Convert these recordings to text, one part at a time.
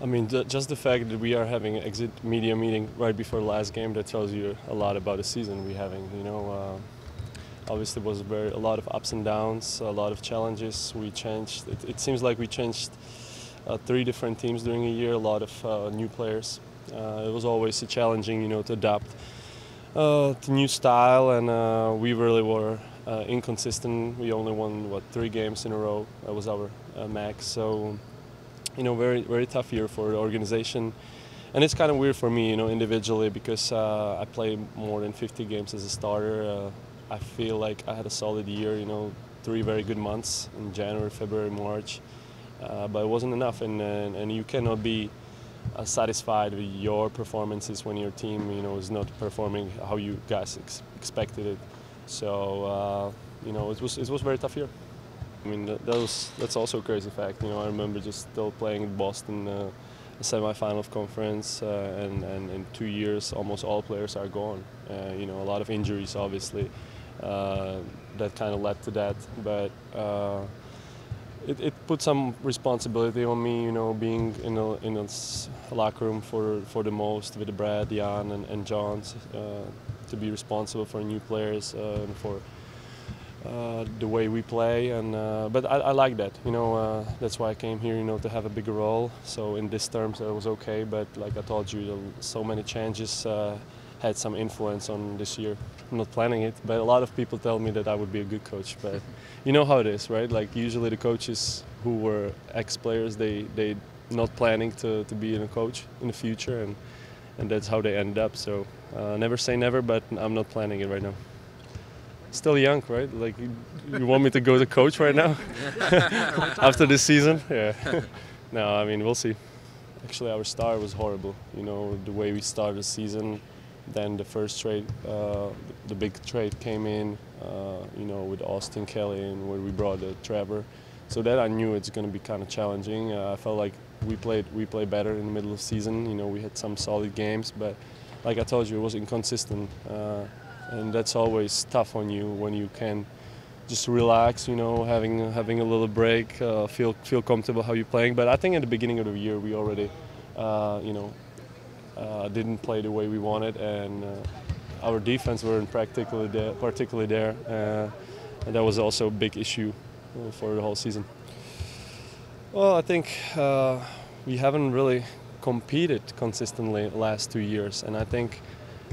I mean, just the fact that we are having an exit media meeting right before the last game, that tells you a lot about the season we're having. Obviously, it was a lot of ups and downs, a lot of challenges. We changed. It seems like we changed 3 different teams during a year. A lot of new players. It was always challenging, to adapt to new style, and we really were inconsistent. We only won 3 games in a row. That was our max. So. Very very tough year for the organization, and it's kind of weird for me, individually, because I play more than 50 games as a starter. I feel like I had a solid year, 3 very good months in January, February, March, but it wasn't enough, and you cannot be satisfied with your performances when your team, is not performing how you guys expected it. So, it was a very tough year. I mean, that's also a crazy fact. I remember just still playing in Boston, a semi-final of conference, and in 2 years, almost all players are gone. A lot of injuries, obviously, that kind of led to that. But it put some responsibility on me, being in a locker room for the most with Brad, Jan, and John, to be responsible for new players and for the way we play, but I like that. That's why I came here. To have a bigger role. So in these terms, it was okay. But like I told you, so many changes had some influence on this year. I'm not planning it, but a lot of people tell me that I would be a good coach. But you know how it is, right? Like usually the coaches who were ex-players, they not planning to be a coach in the future, and that's how they end up. So never say never, but I'm not planning it right now. Still young, right? Like you want me to go to coach right now after this season? Yeah. No, I mean, we'll see. Actually, our start was horrible. The way we started the season. Then the first trade, the big trade came in. With Austin Kelly, and where we brought Trevor. So that I knew it's going to be kind of challenging. I felt like we played better in the middle of the season. We had some solid games, but like I told you, it was inconsistent. And that's always tough on you when you can just relax, having a little break, feel comfortable how you're playing. But I think at the beginning of the year we already, didn't play the way we wanted, and our defense weren't particularly there, and that was also a big issue for the whole season. Well, I think we haven't really competed consistently the last 2 years, and I think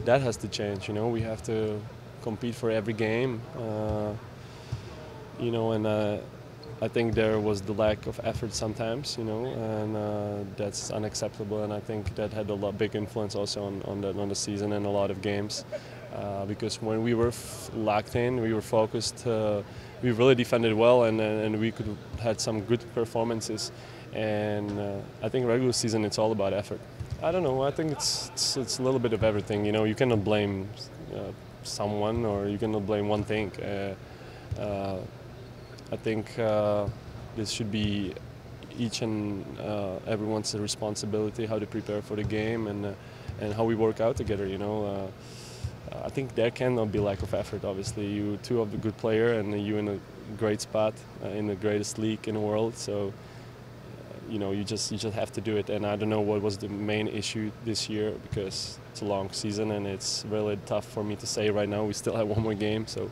that has to change. We have to compete for every game. And I think there was the lack of effort sometimes. And that's unacceptable. And I think that had a big influence also on the season and a lot of games. Because when we were locked in, we were focused. We really defended well, and we could had some good performances. And I think regular season, it's all about effort. I don't know. I think it's a little bit of everything. You cannot blame someone, or you cannot blame one thing. I think this should be each and everyone's responsibility, how to prepare for the game, and how we work out together. I think there cannot be lack of effort. Obviously, you two of the good player, and you in a great spot in the greatest league in the world. So. You just have to do it, and I don't know what was the main issue this year, because it's a long season and it's really tough for me to say right now. We still have one more game, so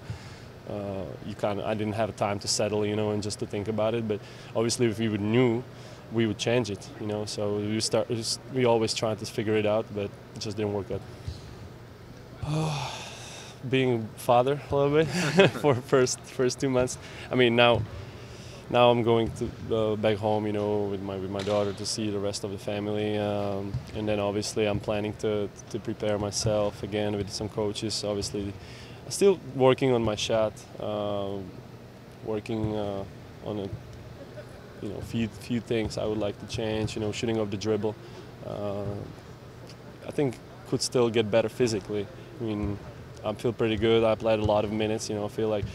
I didn't have time to settle, and just to think about it. But obviously, if we knew, we would change it, So we always try to figure it out, but it just didn't work out. Being father a little bit for first 2 months. I mean Now I'm going to back home, with my daughter, to see the rest of the family, and then obviously I'm planning to prepare myself again with some coaches. Obviously, still working on my shot, working on a few things I would like to change. Shooting off the dribble. I think could still get better physically. I mean, I feel pretty good. I played a lot of minutes. I feel like.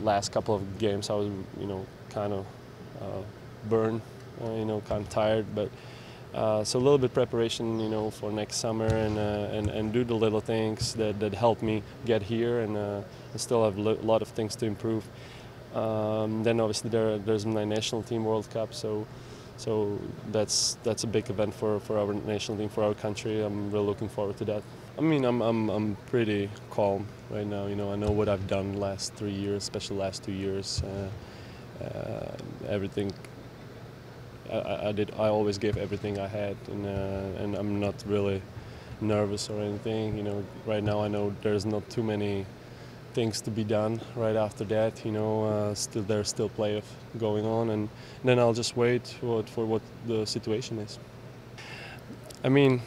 Last couple of games I was, kind of burned, kind of tired, but so a little bit preparation, for next summer, and do the little things that help me get here, and I still have a lot of things to improve. Then obviously there's my national team World Cup, so So that's a big event for our national team, for our country. I'm really looking forward to that. I mean, I'm pretty calm right now. You know, I know what I've done last 3 years, especially last 2 years. Everything I did, I always gave everything I had, and I'm not really nervous or anything. You know, right now I know there's not too many things to be done right after that. You know, there's still playoff going on, and then I'll just wait for what the situation is. I mean,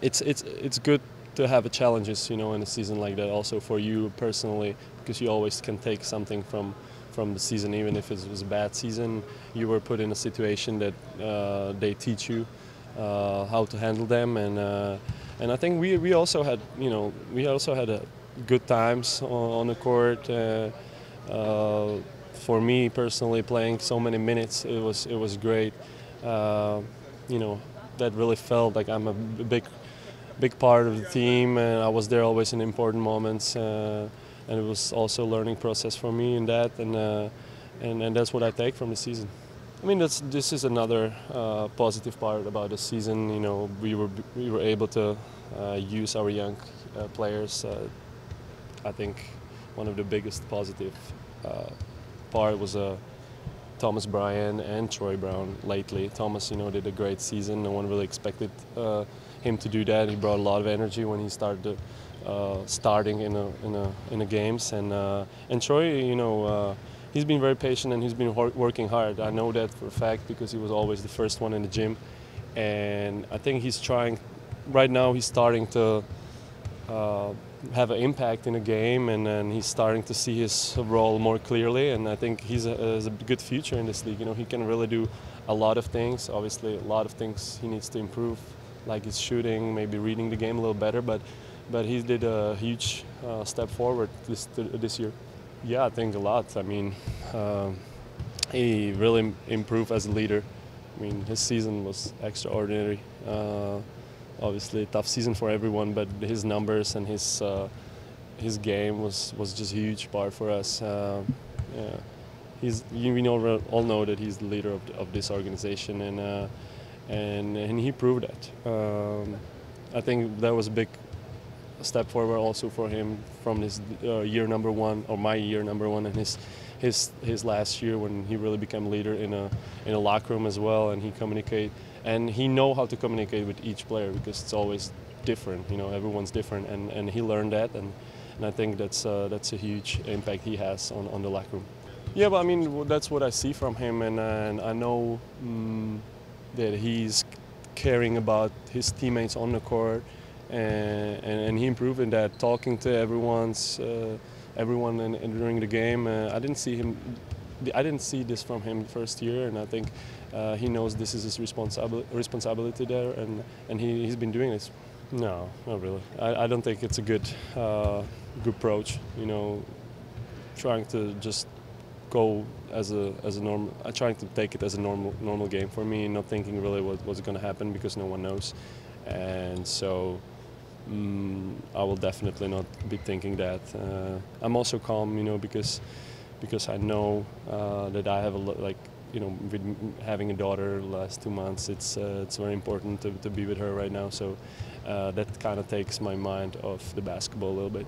it's good to have a challenges, you know, in a season like that. Also for you personally, because you always can take something from the season, even if it was a bad season. You were put in a situation that they teach you how to handle them, and I think we also had, you know, good times on the court. For me personally, playing so many minutes, it was great. You know, that really felt like I'm a big part of the team, and I was there always in important moments. And it was also a learning process for me in that, and that's what I take from the season. I mean, this is another positive part about the season. You know, we were able to use our young players. I think one of the biggest positive part was Thomas Bryan and Troy Brown lately. Thomas, you know, did a great season. No one really expected him to do that. He brought a lot of energy when he started starting in the games, and Troy, you know, he's been very patient and he's been working hard. I know that for a fact because he was always the first one in the gym, and I think he's trying. Right now, he's starting to have an impact in the game, and he's starting to see his role more clearly. And I think he has a good future in this league. You know, he can really do a lot of things. Obviously, a lot of things he needs to improve, like his shooting, maybe reading the game a little better. But he did a huge step forward this year. Yeah, I think a lot. I mean, he really improved as a leader. I mean, his season was extraordinary. Obviously, a tough season for everyone, but his numbers and his game was just a huge part for us. Yeah. We all know that he's the leader of this organization, and he proved that. I think that was a big step forward also for him from his year number one, or my year number one, and his last year when he really became leader in a locker room as well, and he know how to communicate with each player because it's always different. You know, everyone's different, and he learned that, and I think that's a huge impact he has on the locker room. Yeah, but I mean that's what I see from him, and I know that he's caring about his teammates on the court. And he improved in that, talking to everyone during the game. I didn't see this from him the first year, and I think he knows this is his responsibility there, and he's been doing this. No, not really. I don't think it's a good approach. You know, trying to just go as a normal, trying to take it as a normal game for me, not thinking really what's going to happen because no one knows, and so. I will definitely not be thinking that. I'm also calm, you know, because I know that I have you know, with having a daughter the last 2 months, it's very important to be with her right now. So that kind of takes my mind off the basketball a little bit.